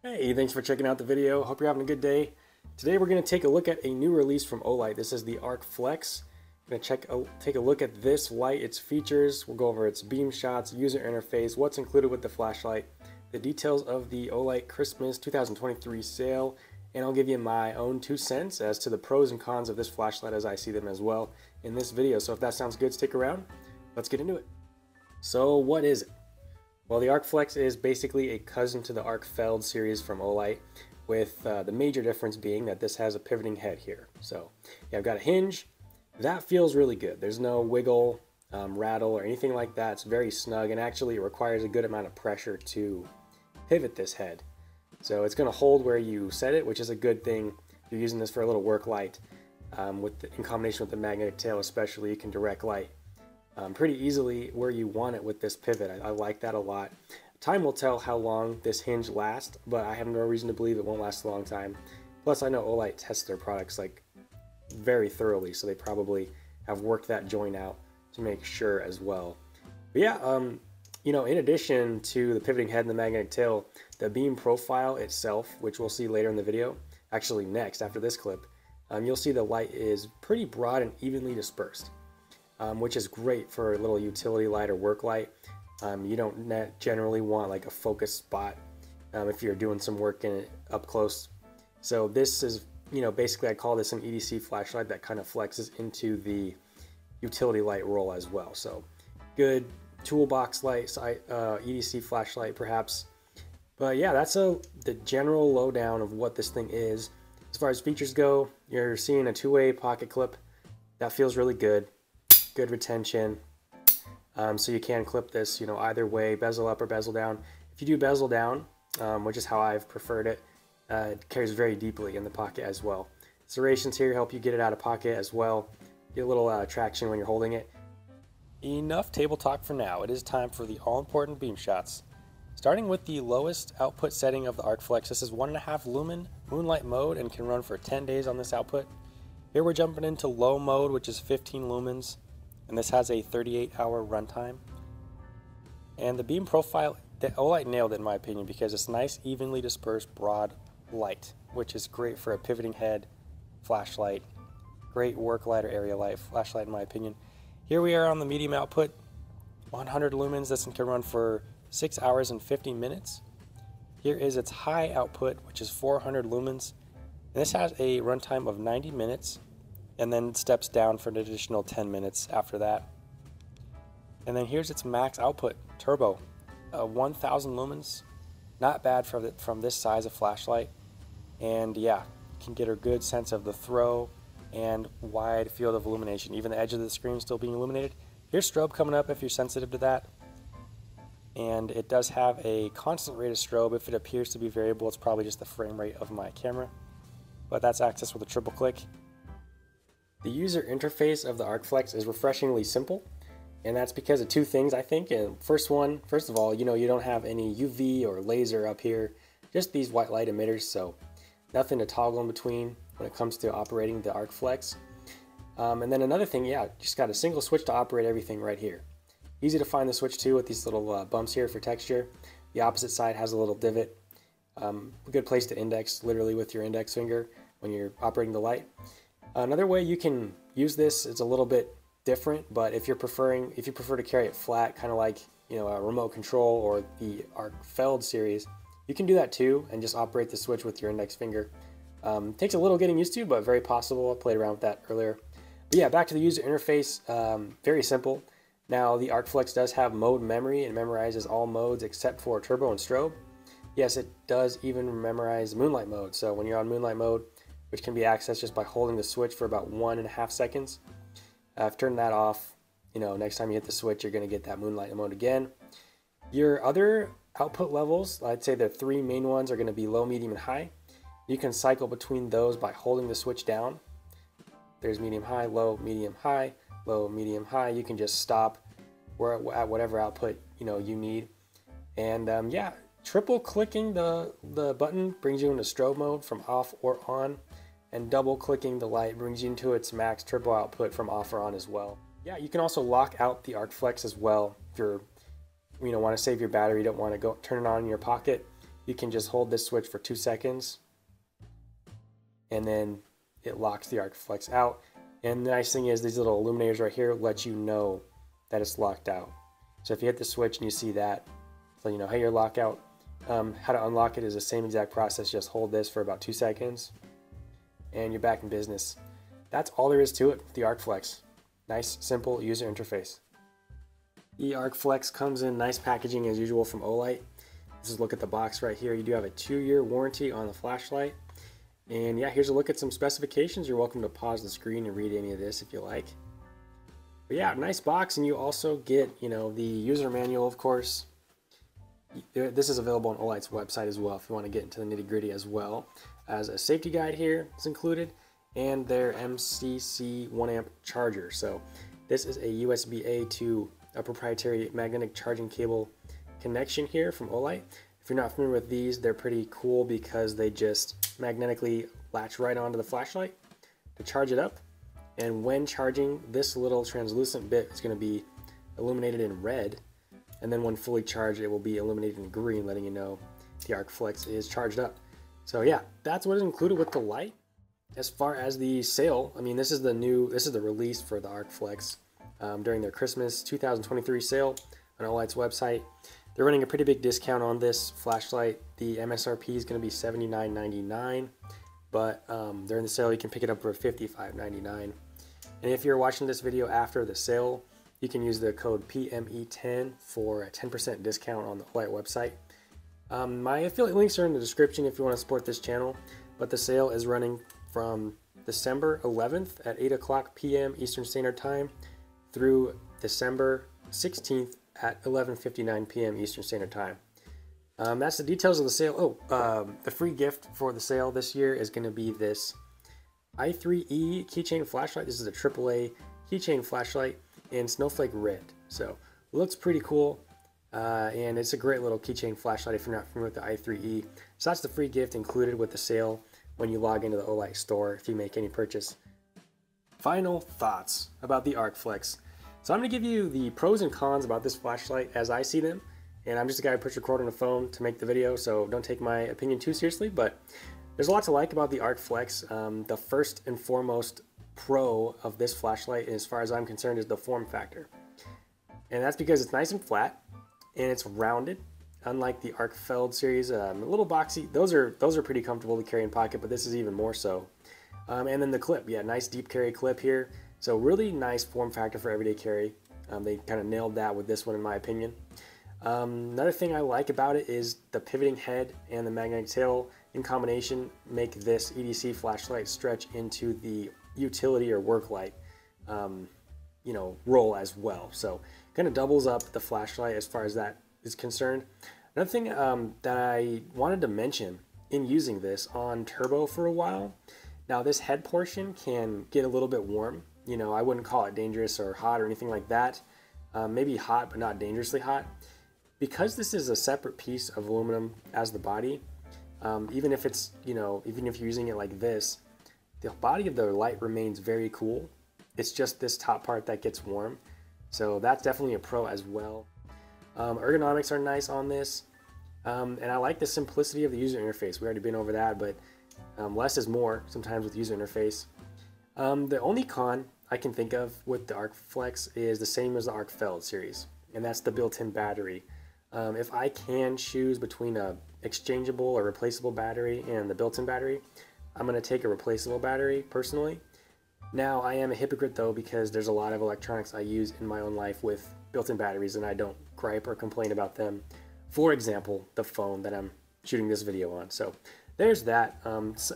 Hey, thanks for checking out the video. Hope you're having a good day. Today we're going to take a look at a new release from Olight. This is the Arkflex. We're going to take a look at this light, its features. We'll go over its beam shots, user interface, what's included with the flashlight, the details of the Olight Christmas 2023 sale, and I'll give you my own 2 cents as to the pros and cons of this flashlight as I see them as well in this video. So if that sounds good, stick around. Let's get into it. So what is it? Well, the Arkflex is basically a cousin to the Arkfeld series from Olight, with the major difference being that this has a pivoting head here. So yeah, I've got a hinge. That feels really good. There's no wiggle, rattle, or anything like that. It's very snug, and actually it requires a good amount of pressure to pivot this head. So it's going to hold where you set it, which is a good thing. If you're using this for a little work light, in combination with the magnetic tail especially, you can direct light pretty easily where you want it with this pivot. I like that a lot. Time will tell how long this hinge lasts, but I have no reason to believe it won't last a long time. Plus, I know Olight tests their products like very thoroughly, so they probably have worked that joint out to make sure as well. But yeah, you know, in addition to the pivoting head and the magnetic tail, the beam profile itself, which we'll see later in the video, actually next after this clip, you'll see the light is pretty broad and evenly dispersed. Which is great for a little utility light or work light. You don't generally want like a focus spot if you're doing some work in it up close. So this is, you know, basically I call this an EDC flashlight that kind of flexes into the utility light role as well. So good toolbox light, EDC flashlight perhaps. But yeah, that's the general lowdown of what this thing is. As far as features go, you're seeing a two-way pocket clip. That feels really good. Good retention, so you can clip this, you know, either way, bezel up or bezel down. If you do bezel down, which is how I've preferred it, it carries very deeply in the pocket as well. Serrations here help you get it out of pocket as well. Get a little traction when you're holding it. Enough table talk for now. It is time for the all-important beam shots. Starting with the lowest output setting of the Arkflex, this is 1.5 lumen moonlight mode and can run for 10 days on this output. Here we're jumping into low mode, which is 15 lumens. And this has a 38-hour runtime. And the beam profile, the Olight nailed it in my opinion, because it's nice, evenly dispersed, broad light, which is great for a pivoting head flashlight. Great work light or area light flashlight in my opinion. Here we are on the medium output, 100 lumens. This can run for 6 hours and 50 minutes. Here is its high output, which is 400 lumens. And this has a runtime of 90 minutes. And then steps down for an additional 10 minutes after that. And then here's its max output, turbo, 1000 lumens. Not bad from this size of flashlight. And yeah, can get a good sense of the throw and wide field of illumination. Even the edge of the screen still being illuminated. Here's strobe coming up if you're sensitive to that. And it does have a constant rate of strobe. If it appears to be variable, it's probably just the frame rate of my camera. But that's accessed with a triple click. The user interface of the Arkflex is refreshingly simple, and that's because of two things, I think. And first of all, you know, you don't have any UV or laser up here, just these white light emitters, so nothing to toggle in between when it comes to operating the Arkflex. And then another thing, yeah, just got a single switch to operate everything right here. Easy to find the switch too with these little bumps here for texture. The opposite side has a little divot. A good place to index, literally with your index finger when you're operating the light. Another way you can use this is a little bit different, but if you prefer to carry it flat, kind of like, you know, a remote control or the Arkfeld series, you can do that too and just operate the switch with your index finger. Takes a little getting used to, but very possible. I played around with that earlier. But yeah, back to the user interface. Very simple. Now the Arkflex does have mode memory. It memorizes all modes except for turbo and strobe. Yes, it does even memorize moonlight mode. So when you're on moonlight mode, which can be accessed just by holding the switch for about 1.5 seconds. I've turned that off. You know, next time you hit the switch, you're going to get that moonlight mode again. Your other output levels, I'd say the 3 main ones are going to be low, medium, and high. You can cycle between those by holding the switch down. There's medium, high, low, medium, high, low, medium, high. You can just stop at whatever output, you know, you need. And yeah, triple clicking the button brings you into strobe mode from off or on. And double clicking the light brings you into its max turbo output from off or on as well. Yeah, you can also lock out the Arkflex as well. If you're, you know, want to save your battery, don't want to go turn it on in your pocket, you can just hold this switch for 2 seconds and then it locks the Arkflex out. And the nice thing is these little illuminators right here let you know that it's locked out. So if you hit the switch and you see that, so you know, hey, you're locked out. How to unlock it is the same exact process. Just hold this for about 2 seconds and you're back in business. That's all there is to it, the Arkflex. Nice, simple user interface. The Arkflex comes in nice packaging as usual from Olight. Just look at the box right here. You do have a 2-year warranty on the flashlight. And yeah, here's a look at some specifications. You're welcome to pause the screen and read any of this if you like. But yeah, nice box, and you also get, you know, the user manual, of course. This is available on Olight's website as well if you want to get into the nitty-gritty, as well as a safety guide here is included, and their MCC 1 amp charger. So this is a USB-A to a proprietary magnetic charging cable connection here from Olight. If you're not familiar with these, they're pretty cool because they just magnetically latch right onto the flashlight to charge it up. And when charging, this little translucent bit is going to be illuminated in red, and then when fully charged, it will be illuminated in green, letting you know the Arkflex is charged up. So yeah, that's what is included with the light. As far as the sale, I mean, this is the release for the Arkflex during their Christmas 2023 sale on Olight's website. They're running a pretty big discount on this flashlight. The MSRP is going to be $79.99, but during the sale you can pick it up for $55.99. And if you're watching this video after the sale, you can use the code PME10 for a 10% discount on the Olight website. My affiliate links are in the description if you want to support this channel, but the sale is running from December 11th at 8 o'clock p.m. Eastern Standard Time through December 16th at 11:59 p.m. Eastern Standard Time. That's the details of the sale. The free gift for the sale this year is going to be this i3E keychain flashlight. This is a AAA keychain flashlight in Snowflake Red. So it looks pretty cool, and it's a great little keychain flashlight if you're not familiar with the i3E. So that's the free gift included with the sale when you log into the Olight store if you make any purchase. Final thoughts about the Arkflex. So I'm going to give you the pros and cons about this flashlight as I see them, and I'm just a guy who puts record on a phone to make the video, so don't take my opinion too seriously, but there's a lot to like about the Arkflex. The first and foremost pro of this flashlight, as far as I'm concerned, is the form factor. And that's because it's nice and flat, and it's rounded, unlike the Arkfeld series. A little boxy. Those are pretty comfortable to carry in pocket, but this is even more so. And then the clip, yeah, nice deep carry clip here. So really nice form factor for everyday carry. They kind of nailed that with this one in my opinion. Another thing I like about it is the pivoting head and the magnetic tail in combination make this EDC flashlight stretch into the utility or work light role as well. So kind of doubles up the flashlight as far as that is concerned. Another thing that I wanted to mention in using this on turbo for a while, now this head portion can get a little bit warm. You know, I wouldn't call it dangerous or hot or anything like that. Maybe hot, but not dangerously hot. Because this is a separate piece of aluminum as the body, even if it's, even if you're using it like this, the body of the light remains very cool. It's just this top part that gets warm. So that's definitely a pro as well. Ergonomics are nice on this. And I like the simplicity of the user interface. We already been over that, but less is more sometimes with user interface. The only con I can think of with the Arkflex is the same as the Arkfeld series, and that's the built-in battery. If I can choose between a exchangeable or replaceable battery and the built-in battery, I'm going to take a replaceable battery personally. Now I am a hypocrite though, because there's a lot of electronics I use in my own life with built-in batteries and I don't gripe or complain about them. For example, the phone that I'm shooting this video on. So there's that.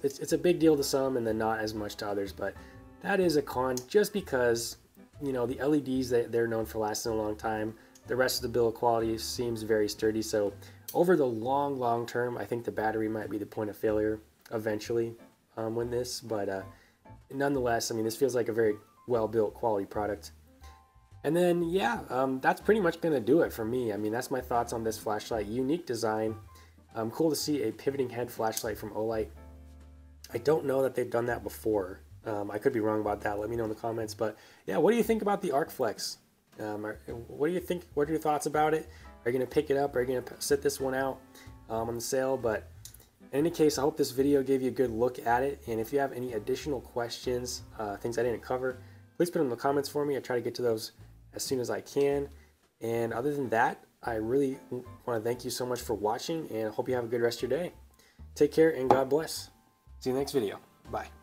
It's a big deal to some and then not as much to others, but that is a con just because, the LEDs, they're known for lasting a long time. The rest of the build quality seems very sturdy. So over the long term, I think the battery might be the point of failure eventually when this, but nonetheless, I mean, this feels like a very well-built quality product. And then, yeah, that's pretty much going to do it for me. I mean, that's my thoughts on this flashlight. Unique design. Cool to see a pivoting head flashlight from Olight. I don't know that they've done that before. I could be wrong about that. Let me know in the comments. But yeah, what do you think about the Arkflex? What do you think? What are your thoughts about it? Are you going to pick it up? Are you going to sit this one out? on the sale. But in any case, I hope this video gave you a good look at it. And if you have any additional questions, things I didn't cover, please put them in the comments for me. I try to get to those as soon as I can. And other than that, I really want to thank you so much for watching, and I hope you have a good rest of your day. Take care and God bless. See you in the next video. Bye.